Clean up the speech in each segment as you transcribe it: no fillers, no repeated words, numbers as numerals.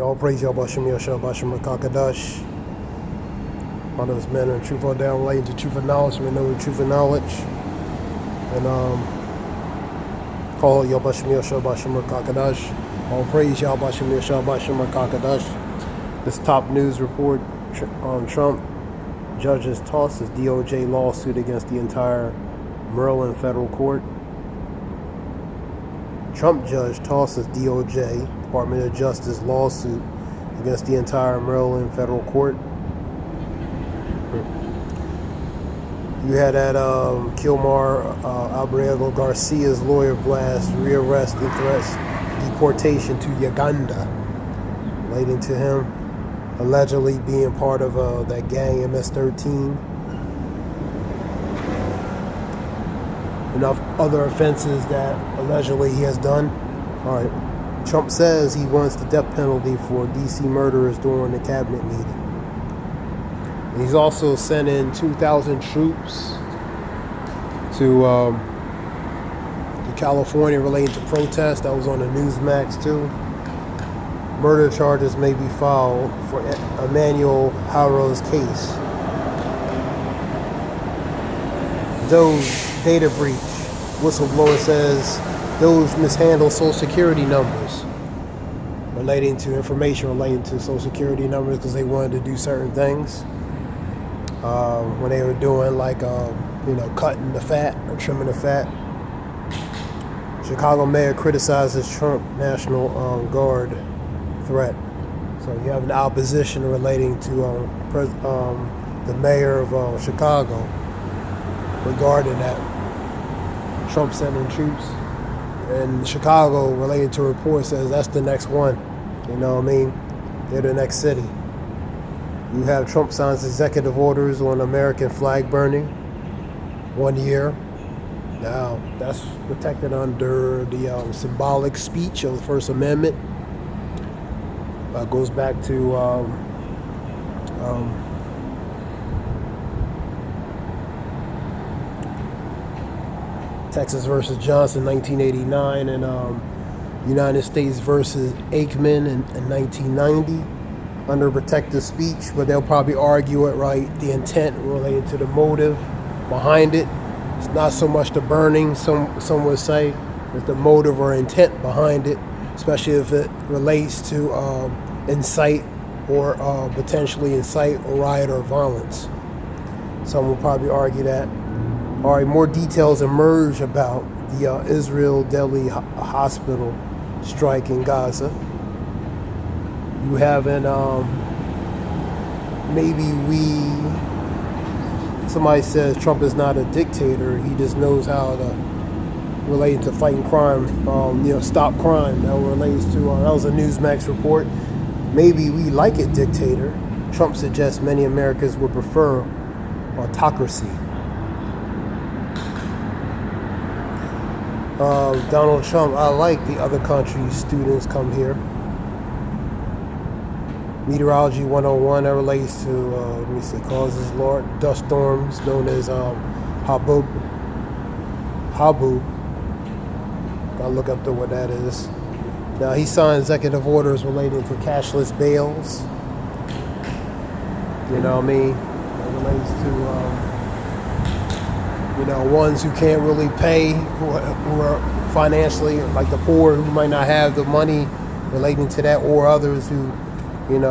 All praise Yahweh Shem Yahshua Bashem Kakadash. All those men and truth are down relating to truth and knowledge. We know the truth and knowledge. And call Yahweh Shem Yahshua Bashem Kakadash. All praise Yahweh Shem Yahshua Bashem Kakadash. This top news report on Trump. Judges tosses DOJ lawsuit against the entire Maryland federal court. Trump judge tosses DOJ, Department of Justice lawsuit against the entire Maryland federal court. You had that Kilmar Abrego Garcia's lawyer blast rearrest and threats deportation to Uganda, relating to him allegedly being part of that gang MS-13. Enough other offenses that allegedly he has done. All right. Trump says he wants the death penalty for D.C. murderers during the cabinet meeting. And he's also sent in 2,000 troops to California relating to protests. That was on the Newsmax too. Murder charges may be filed for Emmanuel Harrow's case. Doge data breach. Whistleblower says Doge mishandled Social Security numbers relating to information relating to Social Security numbers because they wanted to do certain things when they were doing like cutting the fat or trimming the fat. Chicago mayor criticizes Trump National Guard threat. So you have an opposition relating to the mayor of Chicago regarding that. Trump sending troops. And Chicago, related to a report, says that's the next one. You know what I mean? They're the next city. You have Trump signs executive orders on American flag burning. 1 year. Now, that's protected under the symbolic speech of the First Amendment. Goes back to Texas versus Johnson, 1989, and United States versus Aikman in 1990 under protective speech, but they'll probably argue it, right? The intent related to the motive behind it. It's not so much the burning, some would say, it's the motive or intent behind it, especially if it relates to incite or potentially incite or riot or violence. Some will probably argue that. All right, more details emerge about the Israel Delhi hospital strike in Gaza. You have somebody says Trump is not a dictator, he just knows how to relate to fighting crime, stop crime. That relates to, that was a Newsmax report. Maybe we like it, dictator. Trump suggests many Americans would prefer autocracy. Donald Trump, I like the other countries' students come here. Meteorology 101, that relates to, causes large dust storms known as Habub. Gotta look up to what that is. Now, he signed executive orders relating to cashless bails. You know what I mean? It relates to, ones who can't really pay, who are financially, like the poor, who might not have the money relating to that, or others who, let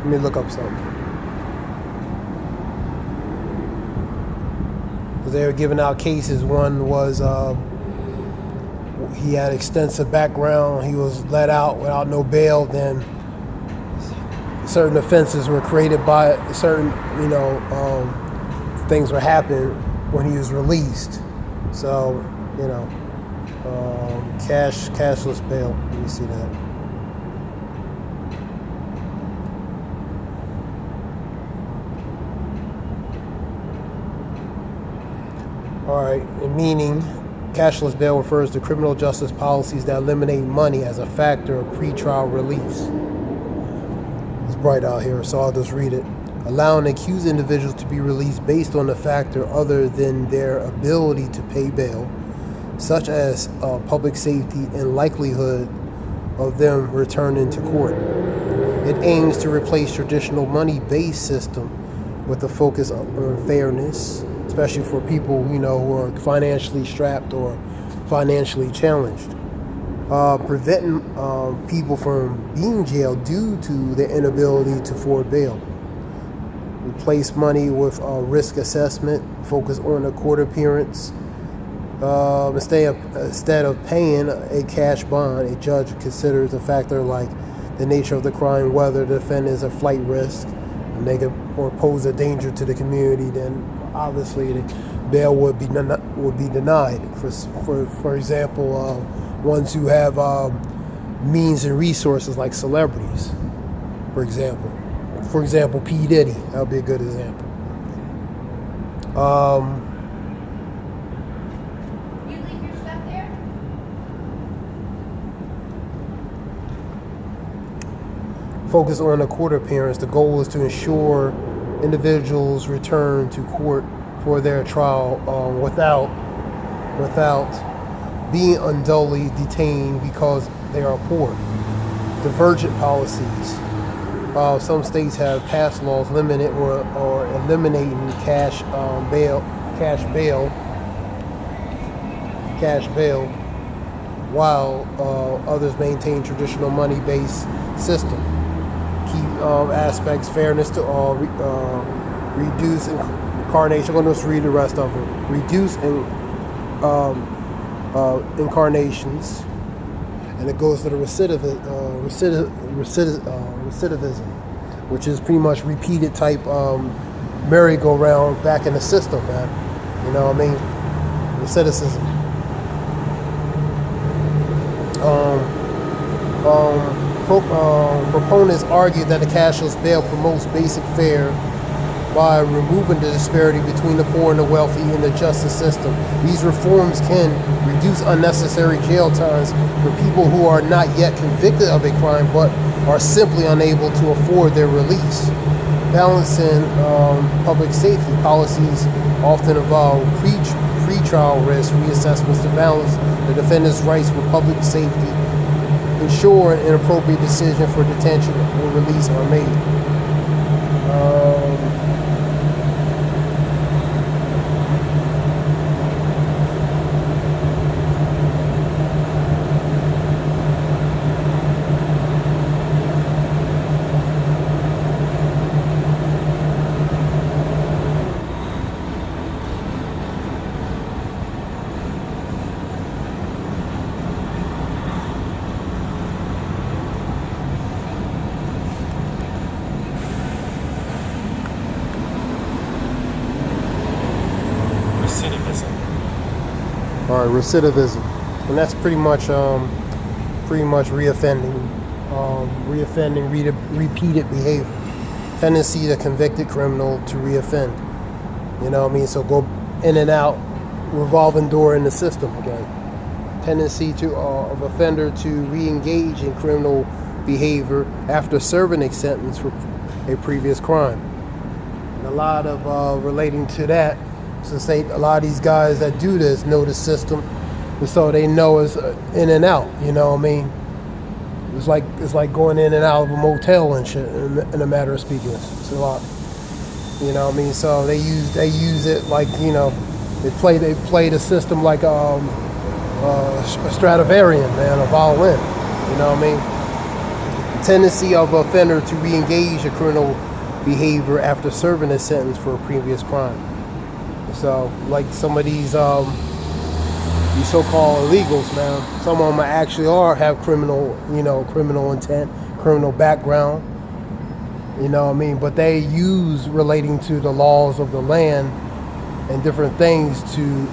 me look up something. They were giving out cases. One was he had extensive background. He was let out without no bail. Then certain offenses were created by certain, things were happening when he was released. So, cashless bail. Let me see that. All right, meaning cashless bail refers to criminal justice policies that eliminate money as a factor of pretrial release. It's bright out here, so I'll just read it. Allowing accused individuals to be released based on a factor other than their ability to pay bail, such as public safety and likelihood of them returning to court. It aims to replace traditional money-based system with a focus on fairness, especially for people, who are financially strapped or financially challenged. Preventing people from being jailed due to their inability to afford bail. Replace money with risk assessment, focus on a court appearance. Instead of paying a cash bond, a judge considers a factor like the nature of the crime, whether the defendant is a flight risk, or pose a danger to the community. Then obviously the bail would be denied. For example, ones who have means and resources, like celebrities, for example. For example, P. Diddy. That would be a good example. You leave your stuff there? Focus on a court appearance. The goal is to ensure individuals return to court for their trial without being unduly detained because they are poor. Divergent policies. Some states have passed laws limiting or eliminating cash bail, while others maintain traditional money-based system. Key aspects: fairness to all, reduce incarnation. I'm going to just read the rest of it. Reduce incarnations, and it goes to the recidivism, which is pretty much repeated type merry-go-round back in the system, man. You know what I mean? Recidivism. Proponents argue that the cashless bail promotes basic fair by removing the disparity between the poor and the wealthy in the justice system. These reforms can reduce unnecessary jail times for people who are not yet convicted of a crime but are simply unable to afford their release. Balancing public safety policies often involve pre-trial risk reassessments to balance the defendant's rights with public safety, ensuring an appropriate decision for detention or release are made. All right, recidivism, and that's pretty much reoffending, repeated behavior. Tendency to convicted criminal to reoffend. You know what I mean? So go in and out, revolving door in the system again. Tendency of offender to re-engage in criminal behavior after serving a sentence for a previous crime. And a lot of relating to that. So say a lot of these guys that do this know the system, and so they know it's in and out. You know what I mean? It's like going in and out of a motel and shit. In a matter of speaking, it's a lot. You know what I mean? So they use it like, they play the system like a Stradivarian, man, a violin. You know what I mean? Tendency of an offender to re-engage in criminal behavior after serving a sentence for a previous crime. So, like some of these so-called illegals, man, some of them actually have criminal intent, criminal background. You know what I mean? But they use relating to the laws of the land and different things to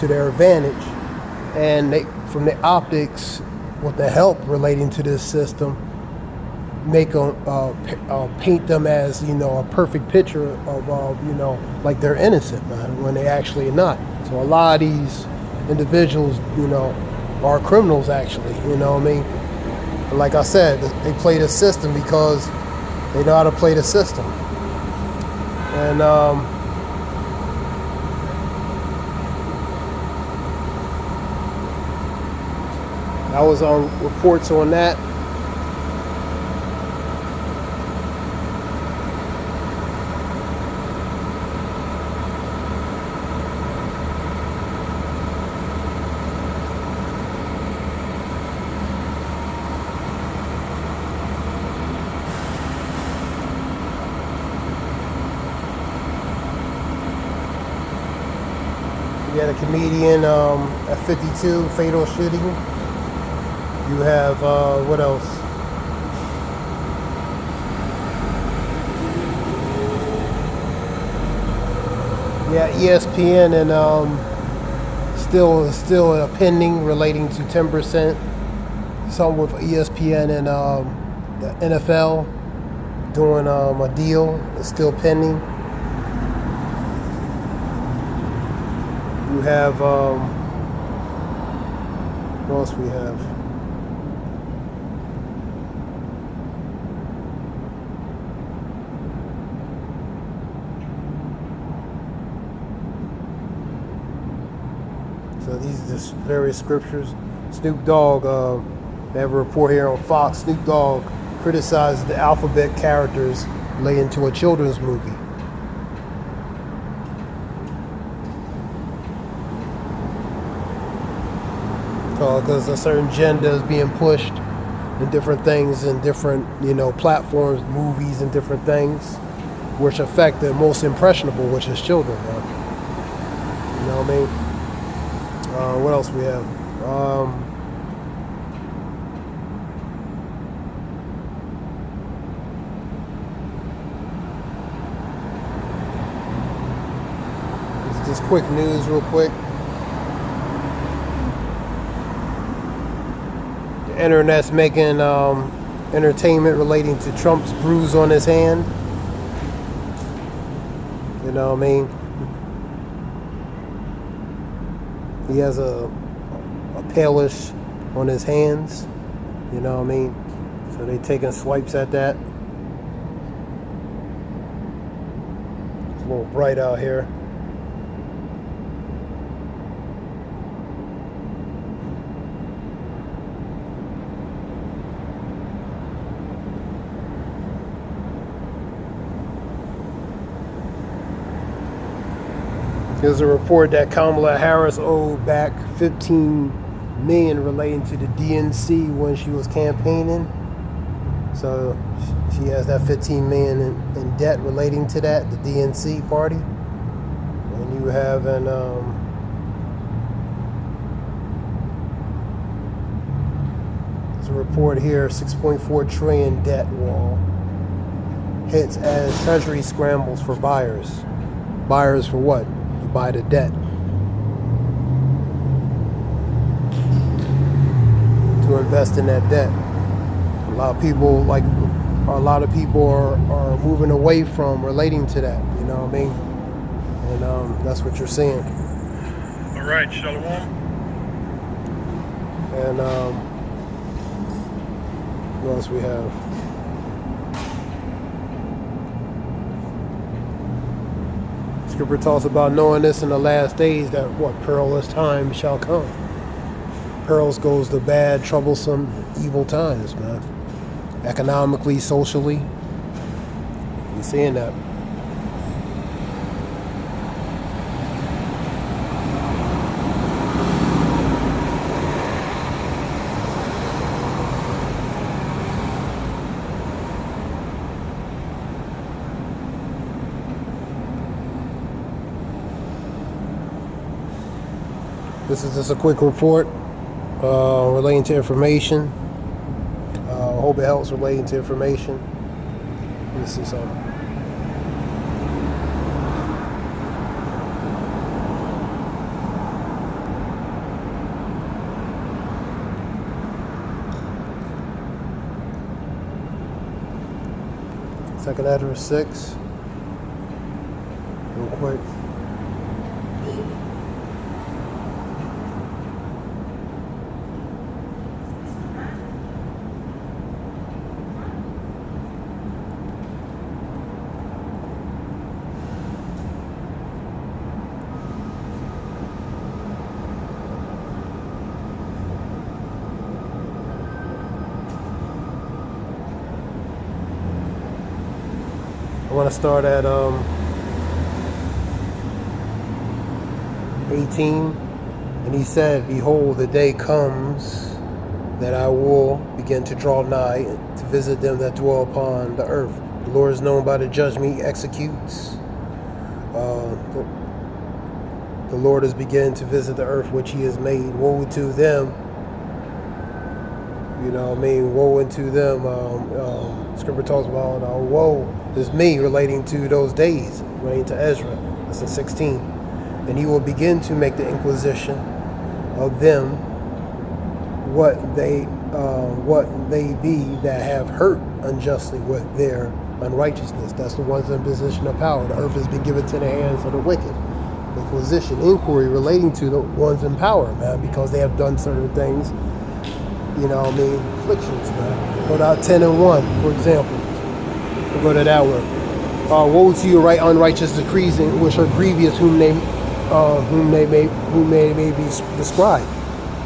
their advantage. And they, from the optics, with the help relating to this system, make them paint them as a perfect picture of like they're innocent, man, when they actually are not. So a lot of these individuals are criminals actually. You know what I mean? But like I said, they play the system because they know how to play the system. And I was on reports on that. You had a comedian at 52, fatal shooting. You have, what else? Yeah, ESPN and still a pending relating to 10%. Something with ESPN and the NFL doing a deal. It's still pending. You have, what else we have? So these are just various scriptures. Snoop Dogg, they have a report here on Fox. Snoop Dogg criticized the alphabet characters relating to a children's movie. Because a certain agenda is being pushed in different things and different, platforms, movies and different things, which affect the most impressionable, which is children. Right? You know what I mean? What else we have? Just quick news, real quick. The internet's making entertainment relating to Trump's bruise on his hand. You know what I mean? He has a palish on his hands. You know what I mean? So they taking swipes at that. It's a little bright out here. There's a report that Kamala Harris owed back $15 million relating to the DNC when she was campaigning. So she has that $15 million in debt relating to that, the DNC party. And you have there's a report here, 6.4 trillion debt wall hits as Treasury scrambles for buyers. Buyers for what? Buy the debt to invest in that debt. A lot of people are moving away from relating to that. You know what I mean? And that's what you're seeing. All right, Shalom. And what else we have? Scripture talks about knowing this in the last days, that what perilous time shall come. Perils goes to bad, troublesome, evil times, man. Economically, socially. You're seeing that. This is just a quick report relating to information. I hope it helps relating to information. Let me see something. Second address 6. Real quick. want to start at 18. And he said, behold, the day comes that I will begin to draw nigh to visit them that dwell upon the earth. The Lord is known by the judgment he executes. The Lord is beginning to visit the earth which he has made. Woe to them. Woe unto them. Scripture talks about woe is me, relating to those days, relating to Ezra. That's in 16. And he will begin to make the inquisition of them what they be that have hurt unjustly with their unrighteousness. That's the ones in position of power. The earth has been given to the hands of the wicked. Inquisition, inquiry relating to the ones in power, man, because they have done certain things. Afflictions, man. Go to 10 and 1, for example. We'll go to that one. Woe to you, right unrighteous decrees, which are grievous, whom may be described.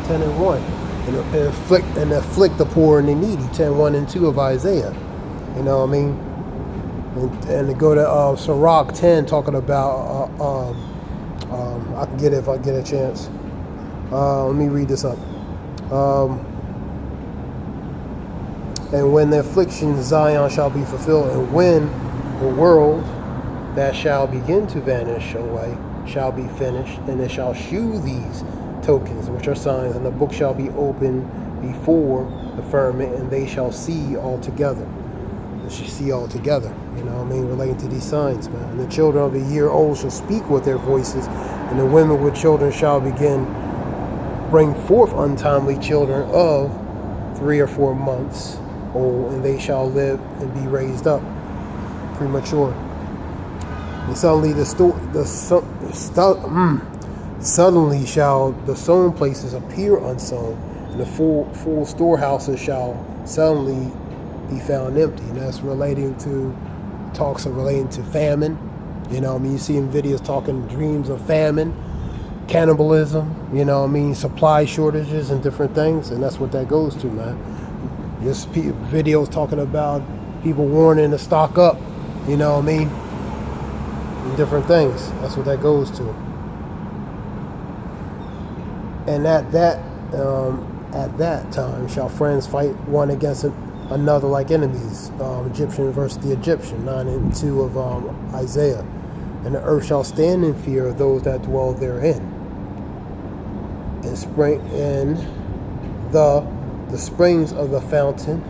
10 and 1. And afflict the poor and the needy. 10, 1 and 2 of Isaiah. And to go to Sirach 10, talking about I can get it if I get a chance. Let me read this up. And when the affliction of Zion shall be fulfilled, and when the world that shall begin to vanish away shall be finished, and it shall shew these tokens, which are signs, and the book shall be opened before the firmament, and they shall see all together. They shall see all together, relating to these signs, man. And the children of a year old shall speak with their voices, and the women with children shall bring forth untimely children of 3 or 4 months old, and they shall live and be raised up premature. And suddenly suddenly shall the sown places appear unsown, and the full storehouses shall suddenly be found empty. And that's relating to famine. You see in videos talking dreams of famine, cannibalism, supply shortages and different things, and that's what that goes to, man. This videos talking about people warning to stock up, and different things. That's what that goes to. And at that time shall friends fight one against another like enemies. Egyptian versus the Egyptian, 9 and 2 of Isaiah. And the earth shall stand in fear of those that dwell therein. And the springs of the fountain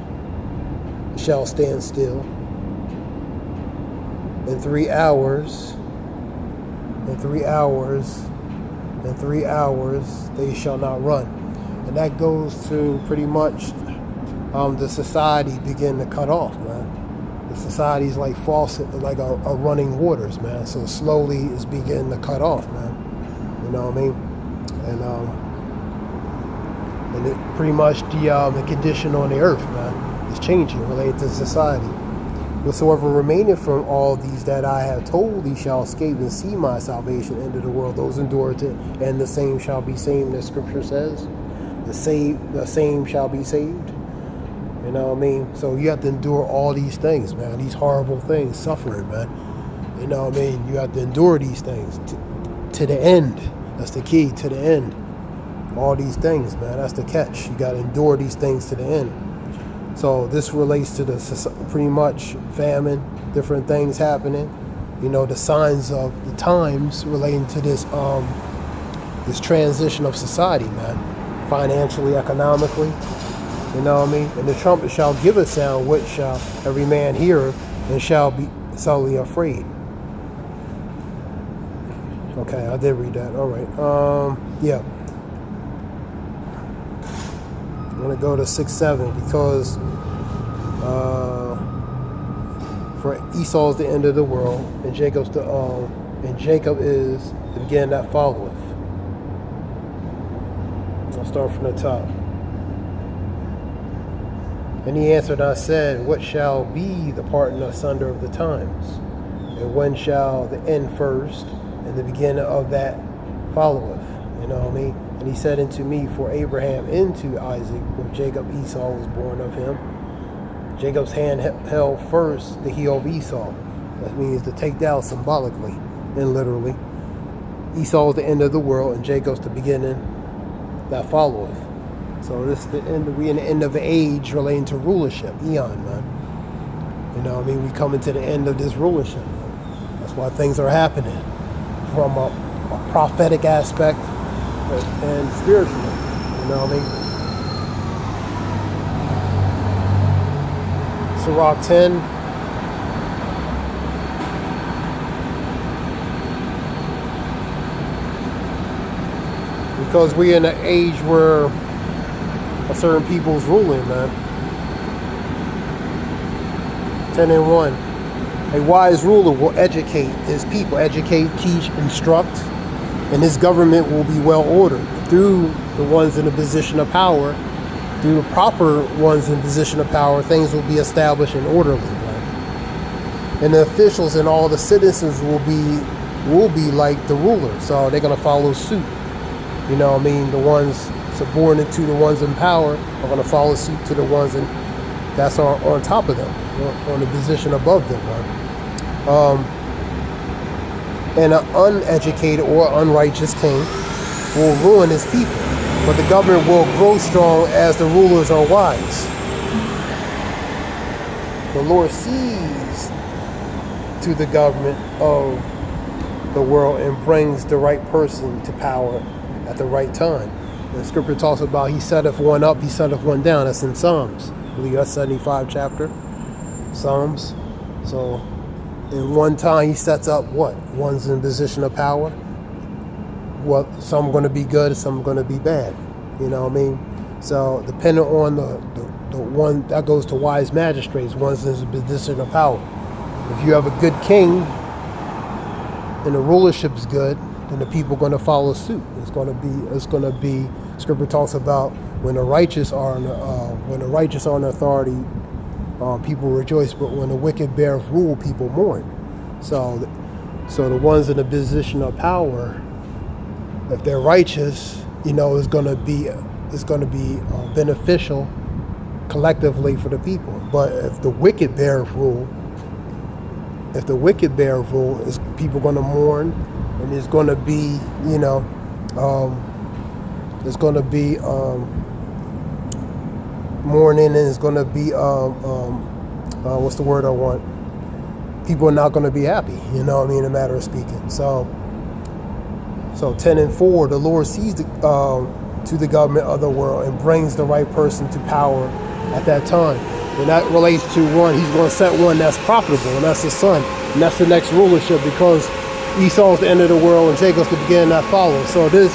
shall stand still. In 3 hours they shall not run. And that goes to pretty much the society begin to cut off, man. The society's like a running waters, man. So slowly it's beginning to cut off, man. You know what I mean? And it pretty much the condition on the earth, man, is changing related to society. Whatsoever remaineth from all these that I have told thee shall escape and see my salvation into the world. Those endure it, and the same shall be saved. The scripture says, the same shall be saved. You know what I mean? So you have to endure all these things, man. These horrible things, suffering, man. You know what I mean? You have to endure these things to the end. That's the key, to the end. All these things, man. That's the catch. You got to endure these things to the end. So this relates to pretty much famine, different things happening. The signs of the times relating to this transition of society, man. Financially, economically. You know what I mean? And the trumpet shall give a sound, which shall every man hear, and shall be suddenly afraid. Okay, I did read that. All right. Yeah. I'm going to go to 6-7 because for Esau is the end of the world, and Jacob is the beginning that followeth. I'll start from the top. And he answered, I said, what shall be the parting asunder of the times? And when shall the end first, and the beginning of that followeth? You know what I mean? And he said unto me, for Abraham into Isaac, with Jacob Esau was born of him. Jacob's hand held first the heel of Esau, That means to take down symbolically and literally. Esau is the end of the world, and Jacob's the beginning that followeth. So this is the end. We in the end of the age relating to rulership, eon, man. You know what I mean? We coming to the end of this rulership. That's why things are happening from a prophetic aspect and spiritual. You know what I mean? Sirach 10. Because we in an age where a certain people's ruling, man. 10:1. A wise ruler will educate his people, educate, teach, instruct, and his government will be well ordered through the ones in a position of power. Through the proper ones in position of power, things will be established and orderly, man. And the officials and all the citizens will be like the ruler, so they're gonna follow suit. You know what I mean? The ones subordinate to the ones in power are going to follow suit to the ones that's on top of them, on the position above them. Right? And an uneducated or unrighteous king will ruin his people, but the government will grow strong as the rulers are wise. The Lord sees to the government of the world and brings the right person to power at the right time. The scripture talks about he setteth one up, he setteth one down. That's in Psalms. I believe that's 75 chapter. Psalms. So in one time he sets up what? One's in position of power. Well, some going to be good, some going to be bad. You know what I mean? So depending on the one that goes to wise magistrates, one's in a position of power. If you have a good king and the rulership is good, then the people are going to follow suit. It's going to be. Scripture talks about when the righteous are in authority, people rejoice, but when the wicked beareth rule, people mourn. So the ones in a position of power, if they're righteous, you know, it's going to be beneficial collectively for the people. But if the wicked beareth rule, is people going to mourn. And there's going to be, you know, there's going to be mourning, and it's going to be, what's the word I want? People are not going to be happy, you know what I mean, in a matter of speaking. So 10:4, the Lord sees to the government of the world and brings the right person to power at that time. And that relates to one, he's going to set one that's profitable, and that's the son. And that's the next rulership, because Esau's the end of the world and Jacob's the beginning that follows. So this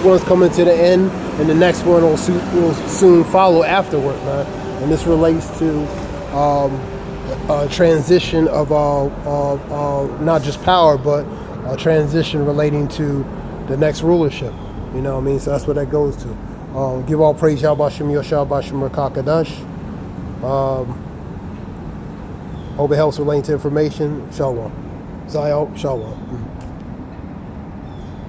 one's coming to the end, and the next one will soon follow afterward, man. And this relates to a transition of not just power, but a transition relating to the next rulership. You know what I mean? So that's what that goes to. Give all praise, Yahweh Shem Yoshua Bashem Rakakadash. Hope it helps relating to information. Shalom. Zayal, Shalom.